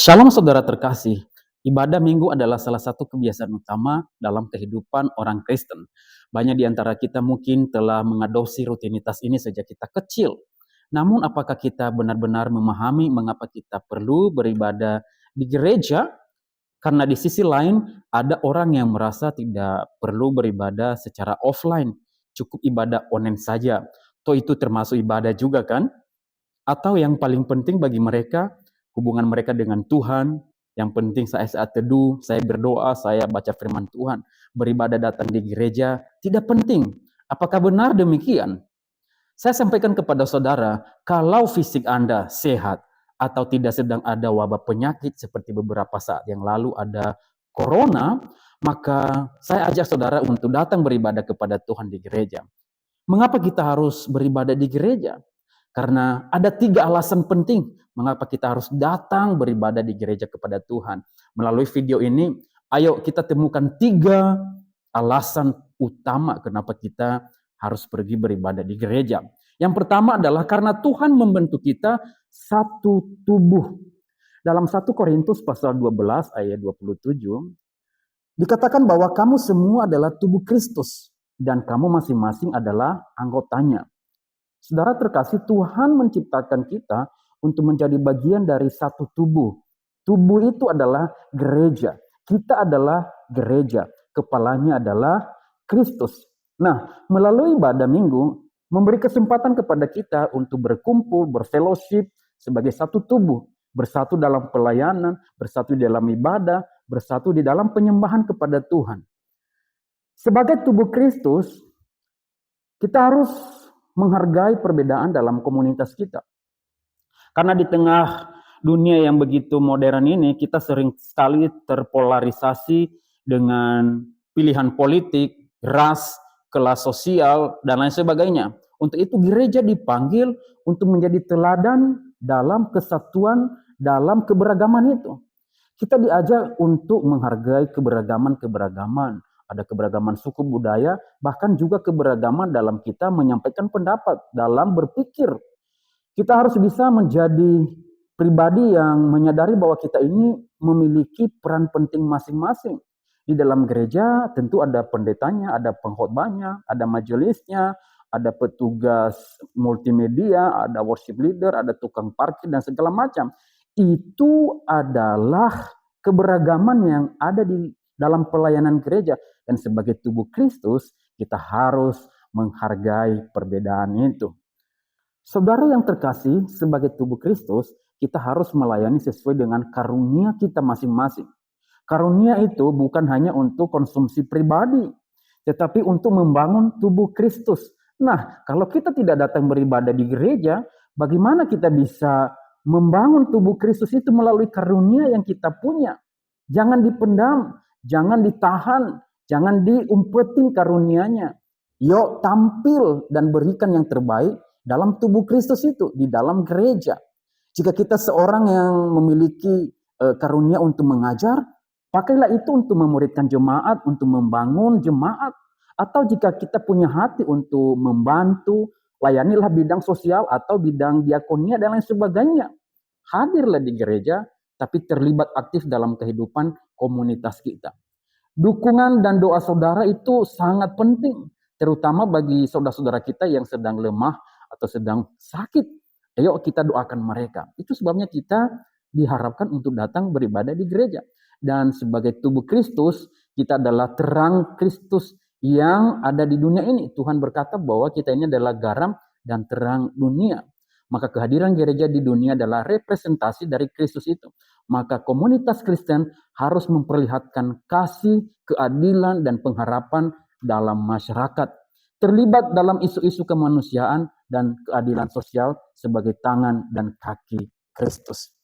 Shalom saudara terkasih, ibadah minggu adalah salah satu kebiasaan utama dalam kehidupan orang Kristen. Banyak di antara kita mungkin telah mengadopsi rutinitas ini sejak kita kecil. Namun apakah kita benar-benar memahami mengapa kita perlu beribadah di gereja? Karena di sisi lain ada orang yang merasa tidak perlu beribadah secara offline, cukup ibadah online saja. Toh itu termasuk ibadah juga kan? Atau yang paling penting bagi mereka, hubungan mereka dengan Tuhan. Yang penting saya saat teduh, saya berdoa, saya baca firman Tuhan. Beribadah datang di gereja, tidak penting. Apakah benar demikian? Saya sampaikan kepada saudara, kalau fisik Anda sehat, atau tidak sedang ada wabah penyakit seperti beberapa saat yang lalu ada corona, maka saya ajak saudara untuk datang beribadah kepada Tuhan di gereja. Mengapa kita harus beribadah di gereja? Karena ada 3 alasan penting mengapa kita harus datang beribadah di gereja kepada Tuhan. Melalui video ini, ayo kita temukan 3 alasan utama kenapa kita harus pergi beribadah di gereja. Yang pertama adalah karena Tuhan membentuk kita satu tubuh. Dalam 1 Korintus pasal 12 ayat 27, dikatakan bahwa kamu semua adalah tubuh Kristus dan kamu masing-masing adalah anggotanya. Saudara terkasih, Tuhan menciptakan kita untuk menjadi bagian dari satu tubuh. Tubuh itu adalah gereja. Kita adalah gereja. Kepalanya adalah Kristus. Nah, melalui ibadah minggu, memberi kesempatan kepada kita untuk berkumpul, berfellowship sebagai satu tubuh. Bersatu dalam pelayanan, bersatu di dalam ibadah, bersatu di dalam penyembahan kepada Tuhan. Sebagai tubuh Kristus, kita harus menghargai perbedaan dalam komunitas kita. Karena di tengah dunia yang begitu modern ini, kita sering sekali terpolarisasi dengan pilihan politik, ras, kelas sosial, dan lain sebagainya. Untuk itu gereja dipanggil untuk menjadi teladan dalam kesatuan, dalam keberagaman itu. Kita diajak untuk menghargai keberagaman-keberagaman. Ada keberagaman suku budaya, bahkan juga keberagaman dalam kita menyampaikan pendapat, dalam berpikir. Kita harus bisa menjadi pribadi yang menyadari bahwa kita ini memiliki peran penting masing-masing. Di dalam gereja tentu ada pendetanya, ada pengkhotbahnya, ada majelisnya, ada petugas multimedia, ada worship leader, ada tukang parkir, dan segala macam. Itu adalah keberagaman yang ada di dalam pelayanan gereja. Dan sebagai tubuh Kristus, kita harus menghargai perbedaan itu. Saudara yang terkasih, sebagai tubuh Kristus, kita harus melayani sesuai dengan karunia kita masing-masing. Karunia itu bukan hanya untuk konsumsi pribadi, tetapi untuk membangun tubuh Kristus. Nah, kalau kita tidak datang beribadah di gereja, bagaimana kita bisa membangun tubuh Kristus itu melalui karunia yang kita punya? Jangan dipendam, jangan ditahan, jangan diumpetin karunianya. Yuk tampil dan berikan yang terbaik dalam tubuh Kristus itu, di dalam gereja. Jika kita seorang yang memiliki karunia untuk mengajar, pakailah itu untuk memuridkan jemaat, untuk membangun jemaat. Atau jika kita punya hati untuk membantu, layanilah bidang sosial atau bidang diakonia dan lain sebagainya. Hadirlah di gereja, tapi terlibat aktif dalam kehidupan komunitas kita. Dukungan dan doa saudara itu sangat penting, terutama bagi saudara-saudara kita yang sedang lemah atau sedang sakit. Ayo kita doakan mereka. Itu sebabnya kita diharapkan untuk datang beribadah di gereja. Dan sebagai tubuh Kristus, kita adalah terang Kristus yang ada di dunia ini. Tuhan berkata bahwa kita ini adalah garam dan terang dunia. Maka kehadiran gereja di dunia adalah representasi dari Kristus itu. Maka komunitas Kristen harus memperlihatkan kasih, keadilan, dan pengharapan dalam masyarakat. Terlibat dalam isu-isu kemanusiaan dan keadilan sosial sebagai tangan dan kaki Kristus.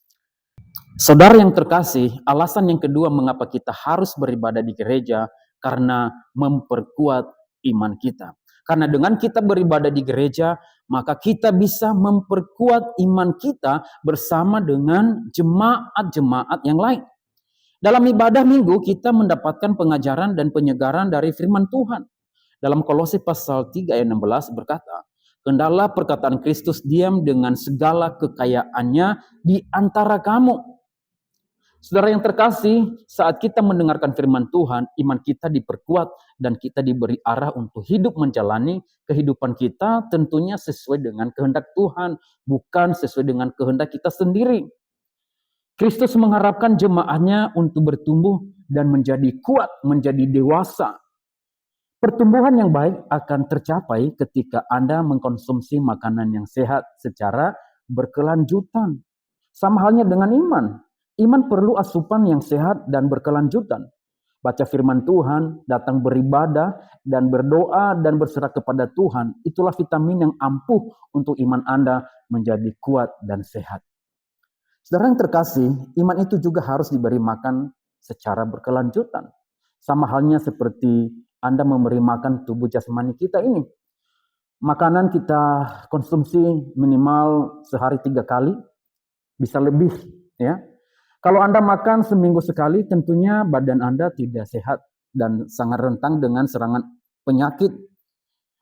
Saudara yang terkasih, alasan yang kedua mengapa kita harus beribadah di gereja, karena memperkuat iman kita. Karena dengan kita beribadah di gereja, maka kita bisa memperkuat iman kita bersama dengan jemaat-jemaat yang lain. Dalam ibadah minggu, kita mendapatkan pengajaran dan penyegaran dari firman Tuhan. Dalam Kolose pasal 3 ayat 16 berkata, "Hendaklah perkataan Kristus diam dengan segala kekayaannya di antara kamu." Saudara yang terkasih, saat kita mendengarkan firman Tuhan, iman kita diperkuat dan kita diberi arah untuk hidup menjalani kehidupan kita tentunya sesuai dengan kehendak Tuhan, bukan sesuai dengan kehendak kita sendiri. Kristus mengharapkan jemaatnya untuk bertumbuh dan menjadi kuat, menjadi dewasa. Pertumbuhan yang baik akan tercapai ketika Anda mengkonsumsi makanan yang sehat secara berkelanjutan. Sama halnya dengan iman. Iman perlu asupan yang sehat dan berkelanjutan. Baca firman Tuhan, datang beribadah, dan berdoa dan berserah kepada Tuhan. Itulah vitamin yang ampuh untuk iman Anda menjadi kuat dan sehat. Saudara yang terkasih, iman itu juga harus diberi makan secara berkelanjutan. Sama halnya seperti Anda memberi makan tubuh jasmani kita ini. Makanan kita konsumsi minimal sehari 3 kali, bisa lebih, ya. Kalau Anda makan seminggu sekali, tentunya badan Anda tidak sehat dan sangat rentan dengan serangan penyakit.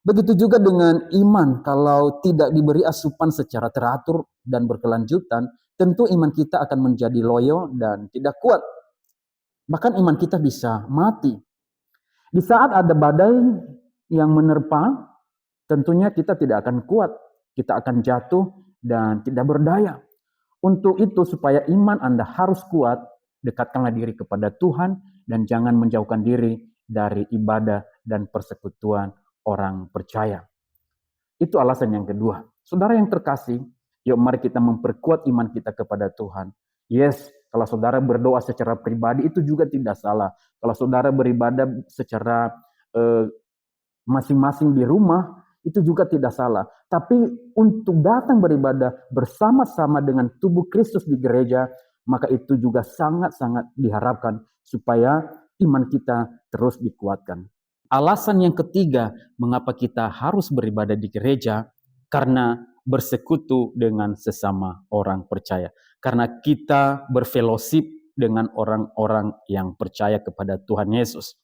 Begitu juga dengan iman, kalau tidak diberi asupan secara teratur dan berkelanjutan, tentu iman kita akan menjadi loyo dan tidak kuat. Bahkan iman kita bisa mati. Di saat ada badai yang menerpa, tentunya kita tidak akan kuat, kita akan jatuh dan tidak berdaya. Untuk itu, supaya iman Anda harus kuat, dekatkanlah diri kepada Tuhan dan jangan menjauhkan diri dari ibadah dan persekutuan orang percaya. Itu alasan yang kedua. Saudara yang terkasih, yuk mari kita memperkuat iman kita kepada Tuhan. Yes, kalau saudara berdoa secara pribadi itu juga tidak salah. Kalau saudara beribadah secara masing-masing di rumah, itu juga tidak salah. Tapi untuk datang beribadah bersama-sama dengan tubuh Kristus di gereja, maka itu juga sangat-sangat diharapkan supaya iman kita terus dikuatkan. Alasan yang ketiga, mengapa kita harus beribadah di gereja, karena bersekutu dengan sesama orang percaya. Karena kita berfellowship dengan orang-orang yang percaya kepada Tuhan Yesus.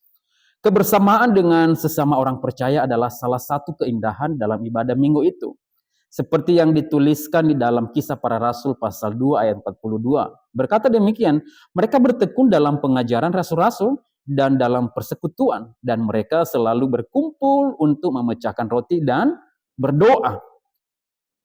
Kebersamaan dengan sesama orang percaya adalah salah satu keindahan dalam ibadah minggu itu. Seperti yang dituliskan di dalam Kisah Para Rasul pasal 2 ayat 42. Berkata demikian, mereka bertekun dalam pengajaran rasul-rasul dan dalam persekutuan. Dan mereka selalu berkumpul untuk memecahkan roti dan berdoa.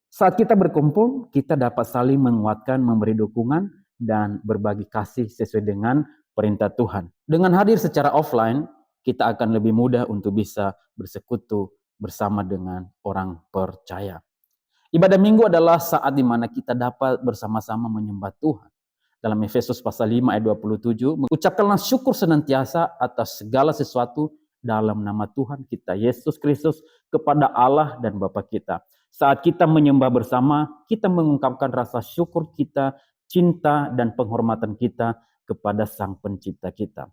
Saat kita berkumpul, kita dapat saling menguatkan, memberi dukungan, dan berbagi kasih sesuai dengan perintah Tuhan. Dengan hadir secara offline, kita akan lebih mudah untuk bisa bersekutu bersama dengan orang percaya. Ibadah minggu adalah saat di mana kita dapat bersama-sama menyembah Tuhan. Dalam Efesus pasal 5 ayat 27, mengucapkanlah syukur senantiasa atas segala sesuatu dalam nama Tuhan kita Yesus Kristus kepada Allah dan Bapa kita. Saat kita menyembah bersama, kita mengungkapkan rasa syukur kita, cinta dan penghormatan kita kepada Sang Pencipta kita.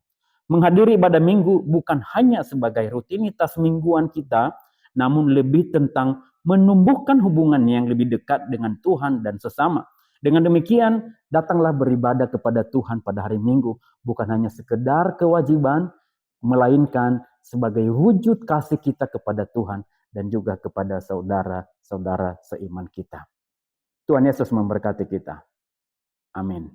Menghadiri ibadah minggu bukan hanya sebagai rutinitas mingguan kita, namun lebih tentang menumbuhkan hubungan yang lebih dekat dengan Tuhan dan sesama. Dengan demikian, datanglah beribadah kepada Tuhan pada hari Minggu, bukan hanya sekedar kewajiban, melainkan sebagai wujud kasih kita kepada Tuhan dan juga kepada saudara-saudara seiman kita. Tuhan Yesus memberkati kita. Amin.